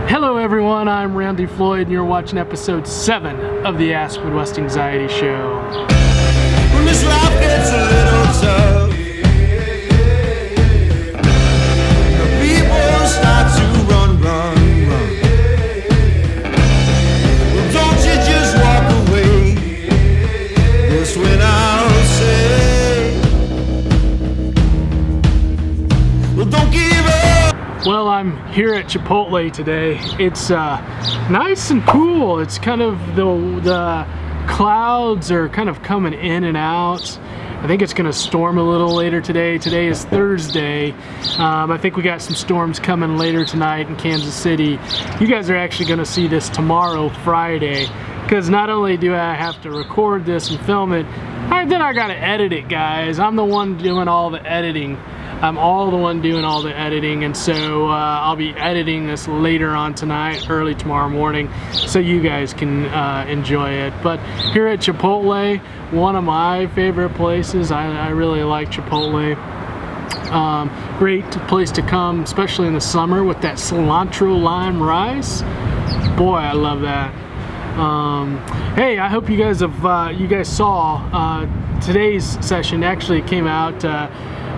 Hello everyone, I'm Randy Floyd and you're watching episode 7 of the Ask Midwest Anxiety Show. When this life gets a little tough, the people start to run. Well, don't you just walk away, that's when I'll say, well, don't give up. Well, I'm here at Chipotle today. It's nice and cool. It's kind of the clouds are kind of coming in and out. I think it's gonna storm a little later today. Today is Thursday. I think we got some storms coming later tonight in Kansas City. You guys are actually gonna see this tomorrow, Friday, because not only do I have to record this and film it, then I gotta edit it, guys. I'm the one doing all the editing. I'm the one doing all the editing, and so I'll be editing this later on tonight, early tomorrow morning, so you guys can enjoy it. But here at Chipotle, one of my favorite places. I really like Chipotle. Great place to come, especially in the summer with that cilantro lime rice. Boy, I love that. Hey, I hope you guys saw today's session. Actually came out.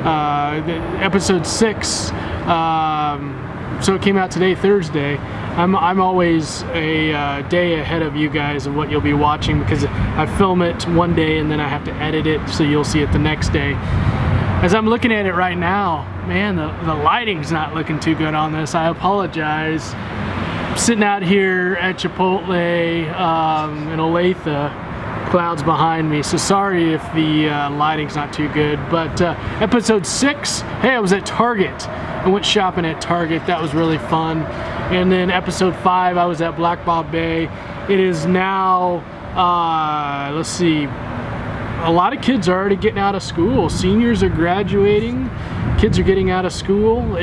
Episode 6, so it came out today, Thursday. I'm always a day ahead of you guys of what you'll be watching because I film it one day and then I have to edit it, so you'll see it the next day. As I'm looking at it right now, man, the lighting's not looking too good on this. I apologize. I'm sitting out here at Chipotle in Olathe. Clouds behind me, so sorry if the lighting's not too good. But episode 6, hey, I was at Target. I went shopping at Target. That was really fun. And then episode 5, I was at Black Bob Bay. It is now, let's see, a lot of kids are already getting out of school. Seniors are graduating. Kids are getting out of school.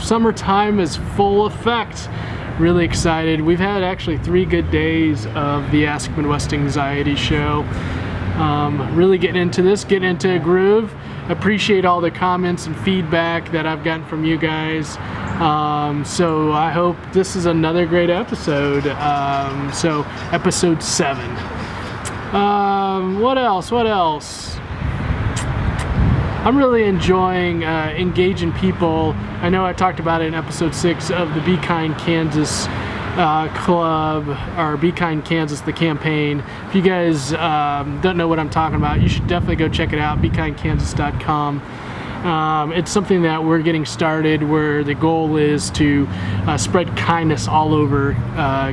Summertime is full effect. Really excited. We've had actually 3 good days of the Ask Midwest Anxiety Show. Really getting into this, getting into a groove. Appreciate all the comments and feedback that I've gotten from you guys. So I hope this is another great episode. So episode 7. What else? I'm really enjoying engaging people. I know I talked about it in episode 6 of the Be Kind Kansas club, or Be Kind Kansas, the campaign. If you guys don't know what I'm talking about, you should definitely go check it out, bekindkansas.com. It's something that we're getting started where the goal is to spread kindness all over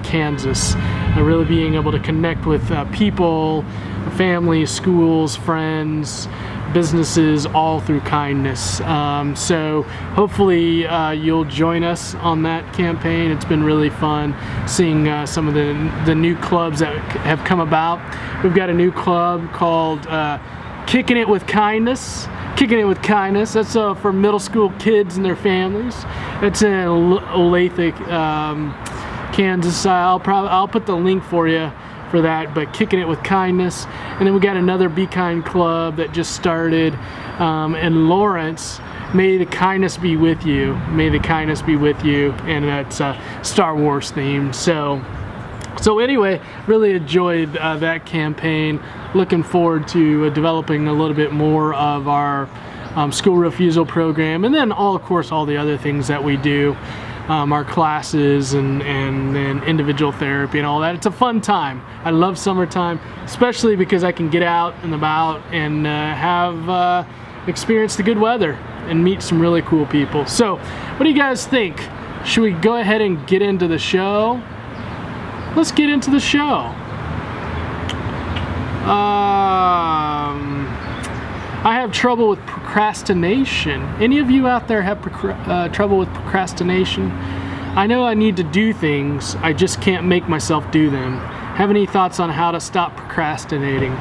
Kansas. Really being able to connect with people, families, schools, friends, businesses, all through kindness. So hopefully you'll join us on that campaign. It's been really fun seeing some of the new clubs that have come about. We've got a new club called Kicking It With Kindness. Kicking It With Kindness. That's for middle school kids and their families. It's in Olathe, Kansas. I'll put the link for you for that, but Kicking It With Kindness. And then we got another Be Kind club that just started in Lawrence. May the kindness be with you. May the kindness be with you. And that's Star Wars themed. So anyway, really enjoyed that campaign. Looking forward to developing a little bit more of our school refusal program, and then of course all the other things that we do. Our classes and individual therapy and all that. It's a fun time. I love summertime, especially because I can get out and about and have experienced the good weather and meet some really cool people. So what do you guys think? Should we go ahead and get into the show? Let's get into the show. I have trouble with procrastination. Any of you out there have trouble with procrastination? I know I need to do things, I just can't make myself do them. Have any thoughts on how to stop procrastinating?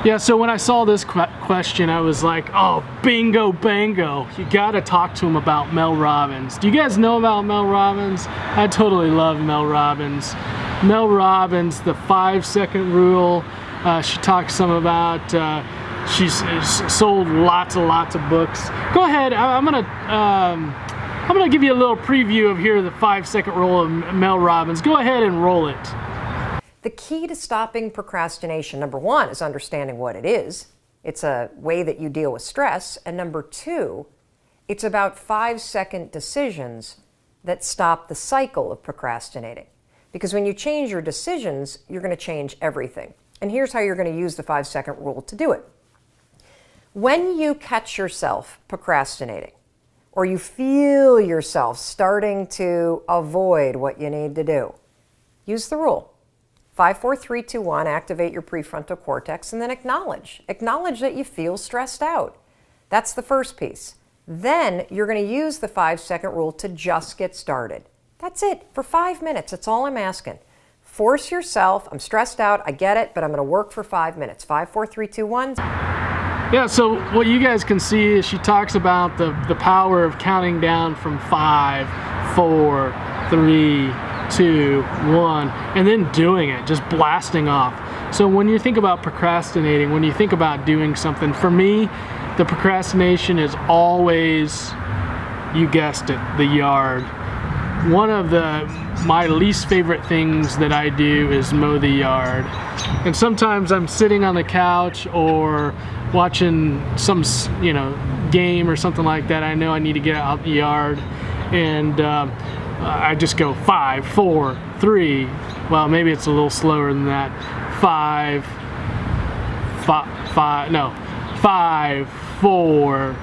Yeah, so when I saw this question, I was like, oh, bingo, bango. You gotta talk to him about Mel Robbins. Do you guys know about Mel Robbins? I totally love Mel Robbins. Mel Robbins, the 5-second rule. She talks some about she's sold lots of books. Go ahead, I'm gonna I'm going to give you a little preview of here the 5-second rule of Mel Robbins. Go ahead and roll it. The key to stopping procrastination, number one, is understanding what it is. It's a way that you deal with stress. And number two, it's about 5-second decisions that stop the cycle of procrastinating. Because when you change your decisions, you're going to change everything. And here's how you're going to use the 5-second rule to do it. When you catch yourself procrastinating, or you feel yourself starting to avoid what you need to do, use the rule. 5, 4, 3, 2, 1, activate your prefrontal cortex, and then acknowledge. Acknowledge that you feel stressed out. That's the first piece. Then you're going to use the 5-second rule to just get started. That's it, for 5 minutes. That's all I'm asking. Force yourself. I'm stressed out. I get it, but I'm going to work for 5 minutes. 5, 4, 3, 2, 1. Yeah, so what you guys can see is she talks about the power of counting down from 5, 4, 3, 2, 1, and then doing it, just blasting off. So when you think about procrastinating, when you think about doing something, for me, the procrastination is always, you guessed it, the yard. One of my least favorite things that I do is mow the yard. And sometimes I'm sitting on the couch or watching some, game or something like that. I know I need to get out the yard, and I just go 5, 4, 3. Well, maybe it's a little slower than that. 5, 4,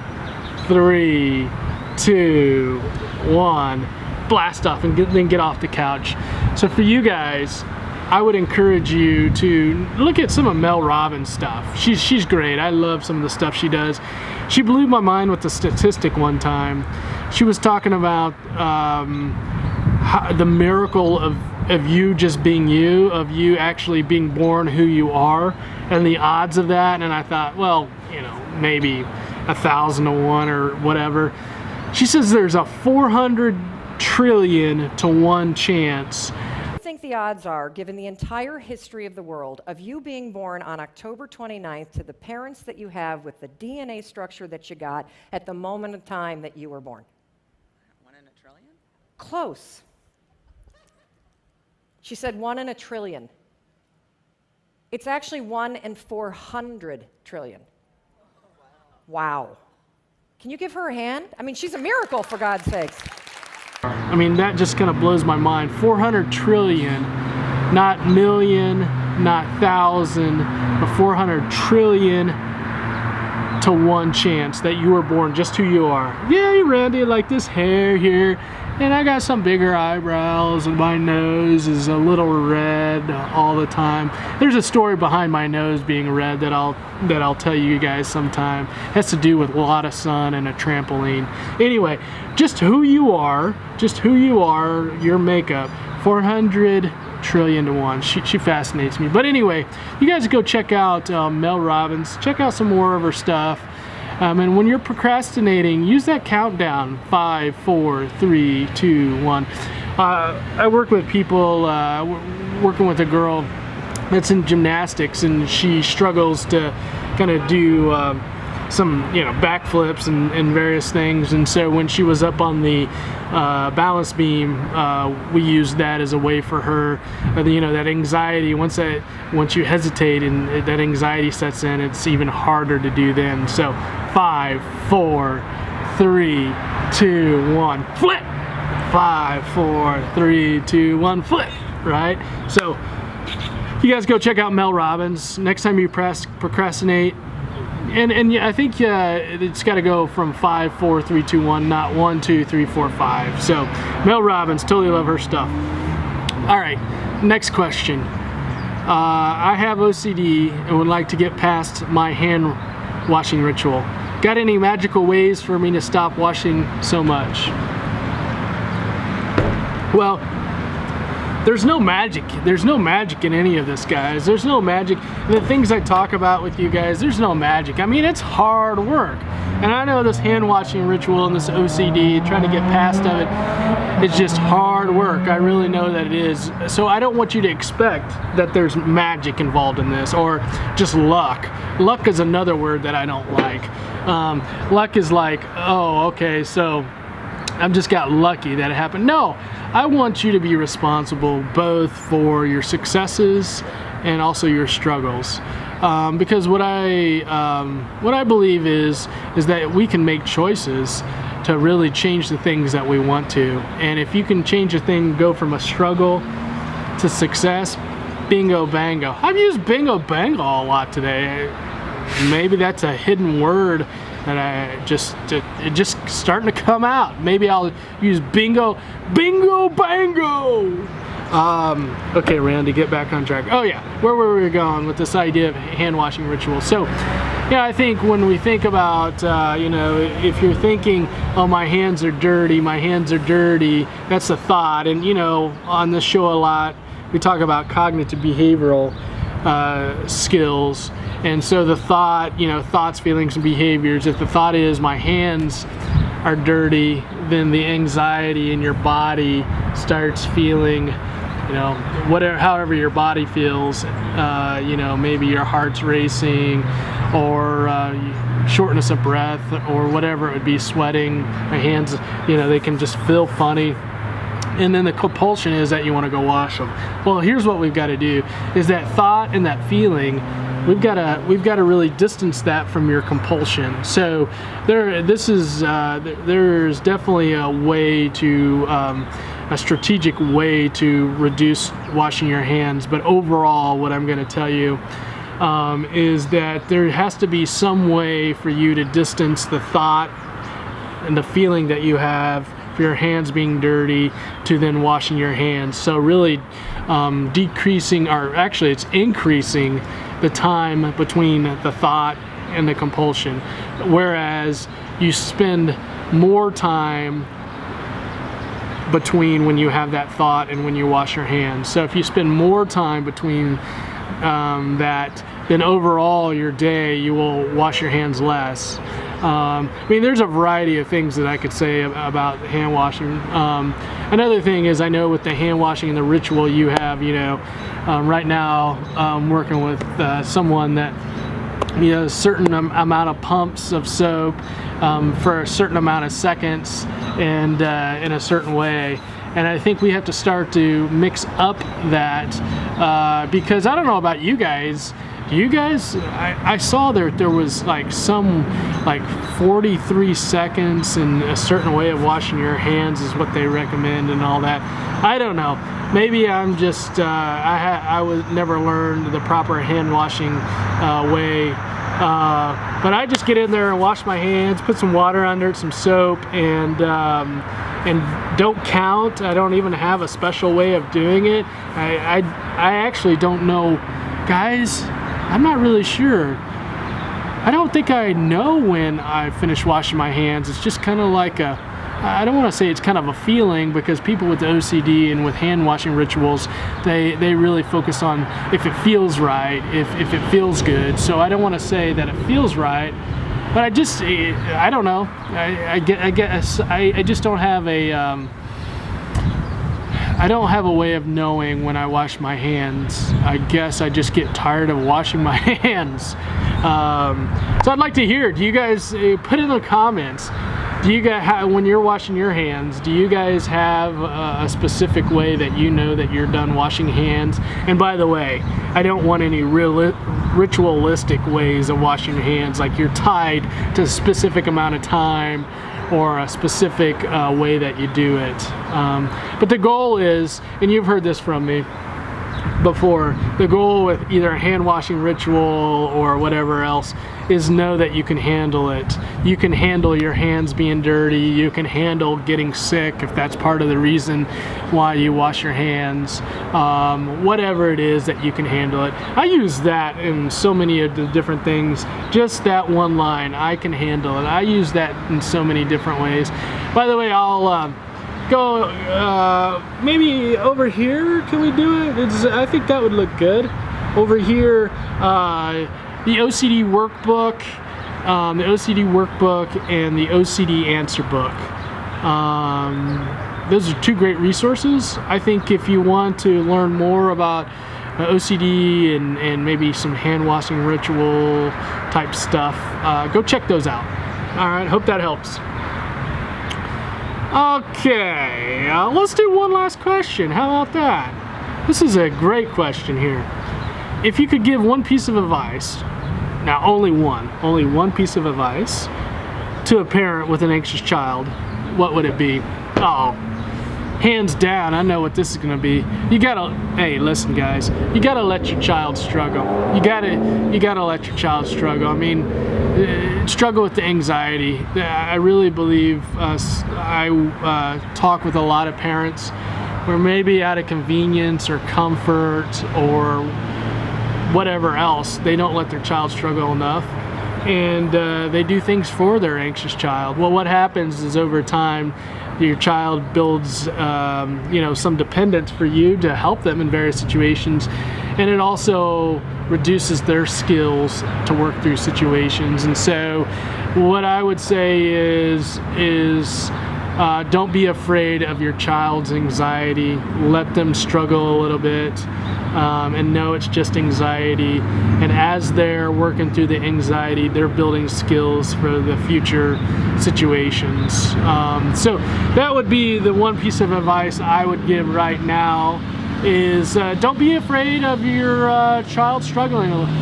3, 2, 1. Blast off and then get off the couch. So for you guys, I would encourage you to look at some of Mel Robbins stuff. She's great. I love some of the stuff she does. She blew my mind with the statistic one time. She was talking about the miracle of you just being you, of you actually being born who you are, and the odds of that. And I thought, well, maybe 1,000 to 1 or whatever. She says there's a 400 trillion to 1 chance. I think the odds are, given the entire history of the world, of you being born on October 29th to the parents that you have with the DNA structure that you got at the moment of time that you were born. 1 in a trillion? Close. She said 1 in a trillion. It's actually 1 in 400 trillion. Wow. Can you give her a hand? I mean, she's a miracle, for God's sakes. I mean, that just kind of blows my mind. 400 trillion, not million, not thousand, but 400 trillion to 1 chance that you were born just who you are. Yeah, Randy, like this hair here, and I got some bigger eyebrows, and my nose is a little red all the time. There's a story behind my nose being red that I'll tell you guys sometime. It has to do with a lot of sun and a trampoline. Anyway, just who you are, your makeup, 400 trillion to 1. She fascinates me. But anyway, you guys go check out Mel Robbins. Check out some more of her stuff. And when you're procrastinating, use that countdown, 5, 4, 3, 2, 1. I work with people, working with a girl that's in gymnastics, and she struggles to kind of do some backflips and various things. And so when she was up on the balance beam, we used that as a way for her, that anxiety, once you hesitate and that anxiety sets in, it's even harder to do then. So 5, 4, 3, 2, 1, flip. 5, 4, 3, 2, 1, flip. Right? So you guys go check out Mel Robbins. Next time you procrastinate, and I think it's got to go from 5, 4, 3, 2, 1, not 1, 2, 3, 4, 5. So Mel Robbins, totally love her stuff. All right, next question. I have OCD and would like to get past my hand washing ritual. Got any magical ways for me to stop washing so much? Well, there's no magic. There's no magic in any of this, guys. There's no magic. The things I talk about with you guys, there's no magic. I mean, it's hard work. And I know this hand washing ritual and this OCD, trying to get past of it, it's just hard work. I really know that it is. So I don't want you to expect that there's magic involved in this, or just luck. Luck is another word that I don't like. Luck is like, oh, okay, so I just got lucky that it happened. No, I want you to be responsible both for your successes and also your struggles. Because what I believe is that we can make choices to really change the things that we want to. And if you can change a thing, go from a struggle to success, bingo bango. I've used bingo bango a lot today. Maybe that's a hidden word that it just starting to come out. Maybe I'll use bingo bango. Okay, Randy, get back on track. Oh yeah, where were we going with this idea of hand washing rituals? So, yeah, I think when we think about, if you're thinking, oh, my hands are dirty, that's a thought. And, on this show a lot, we talk about cognitive behavioral skills. And so the thought, thoughts, feelings, and behaviors, if the thought is my hands are dirty, then the anxiety in your body starts feeling, however your body feels, maybe your heart's racing, or shortness of breath, or whatever it would be, sweating, my hands, they can just feel funny. And then the compulsion is that you want to go wash them. Well, here's what we've got to do, is that thought and that feeling, we've got to really distance that from your compulsion. So there's definitely a way to, a strategic way to reduce washing your hands. But overall, what I'm going to tell you is that there has to be some way for you to distance the thought and the feeling that you have for your hands being dirty to then washing your hands. So really decreasing, or actually it's increasing the time between the thought and the compulsion. Whereas you spend more time between when you have that thought and when you wash your hands. So if you spend more time between that, then overall your day you will wash your hands less. There's a variety of things that I could say about hand washing. Another thing is, I know with the hand washing and the ritual you have, right now I'm working with someone that, a certain amount of pumps of soap for a certain amount of seconds and in a certain way. And I think we have to start to mix up that because I don't know about you guys. Do you guys? I saw there was like 43 seconds and a certain way of washing your hands is what they recommend and all that. I don't know. Maybe I'm just I was never learned the proper hand washing way. But I just get in there and wash my hands, put some water under it, some soap, and don't count. I don't even have a special way of doing it. I actually don't know, guys. I'm not really sure. I don't think I know when I finish washing my hands. It's just kind of like I don't want to say it's kind of a feeling, because people with OCD and with hand washing rituals, they really focus on if it feels right, if it feels good. So I don't want to say that it feels right, but I don't know. I guess I just don't have I don't have a way of knowing when I wash my hands. I guess I just get tired of washing my hands. So I'd like to hear, do you guys put in the comments, do you guys, when you're washing your hands, do you guys have a specific way that you know that you're done washing hands? And by the way, I don't want any ritualistic ways of washing your hands, like you're tied to a specific amount of time or a specific way that you do it. But the goal is, and you've heard this from me before, the goal with either a hand washing ritual or whatever else is know that you can handle it. You can handle your hands being dirty. You can handle getting sick if that's part of the reason why you wash your hands. Whatever it is that you can handle it. I use that in so many of the different things. Just that one line, I can handle it. I use that in so many different ways. By the way, I'll go maybe over here. Can we do it? I think that would look good. Over here, the OCD workbook, and the OCD answer book. Those are two great resources. I think if you want to learn more about OCD and maybe some hand washing ritual type stuff, go check those out. All right, hope that helps. Okay, let's do one last question. How about that? This is a great question here. If you could give one piece of advice, now only one piece of advice to a parent with an anxious child, what would it be? Oh, hands down, I know what this is gonna be. You gotta, hey, listen guys, you gotta let your child struggle. You gotta let your child struggle. I mean, struggle with the anxiety. I really believe I talk with a lot of parents where maybe out of convenience or comfort or whatever else, they don't let their child struggle enough, and they do things for their anxious child. Well, what happens is over time, your child builds some dependence for you to help them in various situations, and it also reduces their skills to work through situations. And so what I would say is don't be afraid of your child's anxiety. Let them struggle a little bit, and know it's just anxiety. And as they're working through the anxiety, they're building skills for the future situations. So that would be the one piece of advice I would give right now is don't be afraid of your child struggling a little.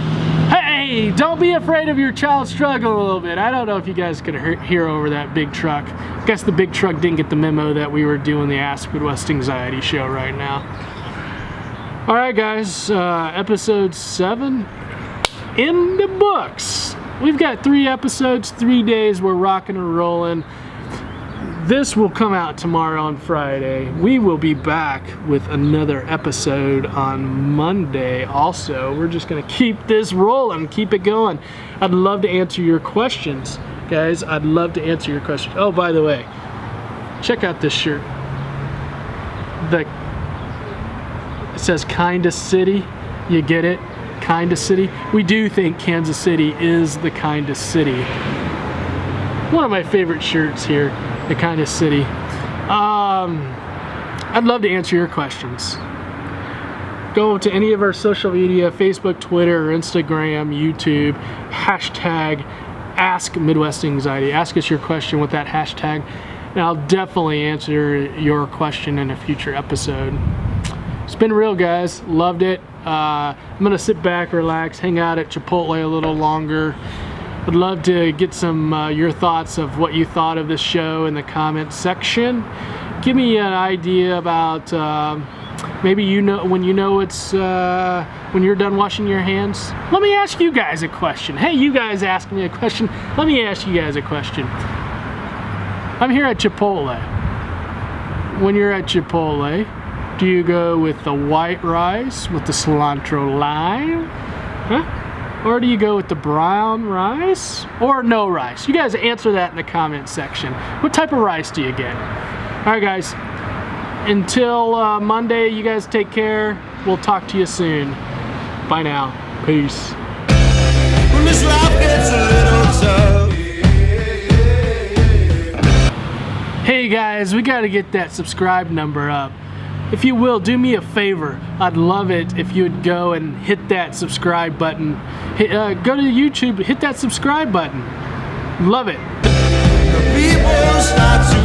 Hey, don't be afraid of your child struggling a little bit. I don't know if you guys could hear over that big truck. I guess the big truck didn't get the memo that we were doing the Ask Midwest Anxiety show right now. All right, guys, episode 7 in the books. We've got 3 episodes, 3 days. We're rocking and rolling. This will come out tomorrow on Friday. We will be back with another episode on Monday also. We're just going to keep this rolling, keep it going. I'd love to answer your questions, guys. I'd love to answer your questions. Oh, by the way, check out this shirt. It says Kinda City. You get it? Kinda City. We do think Kansas City is the Kinda City. One of my favorite shirts here. The Kinda City. I'd love to answer your questions. Go to any of our social media, Facebook, Twitter, Instagram, YouTube, hashtag AskMidwestAnxiety. Ask us your question with that hashtag, and I'll definitely answer your question in a future episode. It's been real, guys. Loved it. I'm gonna sit back, relax, hang out at Chipotle a little longer. I'd love to get some your thoughts of what you thought of this show in the comments section. Give me an idea about maybe when it's when you're done washing your hands. Let me ask you guys a question. Hey, you guys ask me a question. Let me ask you guys a question. I'm here at Chipotle. When you're at Chipotle, do you go with the white rice with the cilantro lime? Huh? Or do you go with the brown rice or no rice? You guys answer that in the comment section. What type of rice do you get? All right, guys. Until Monday, you guys take care. We'll talk to you soon. Bye now. Peace. When this life gets a little tough. Hey guys, we got to get that subscribe number up. If you will, do me a favor. I'd love it if you would go and hit that subscribe button. Go to YouTube, hit that subscribe button. Love it. People start to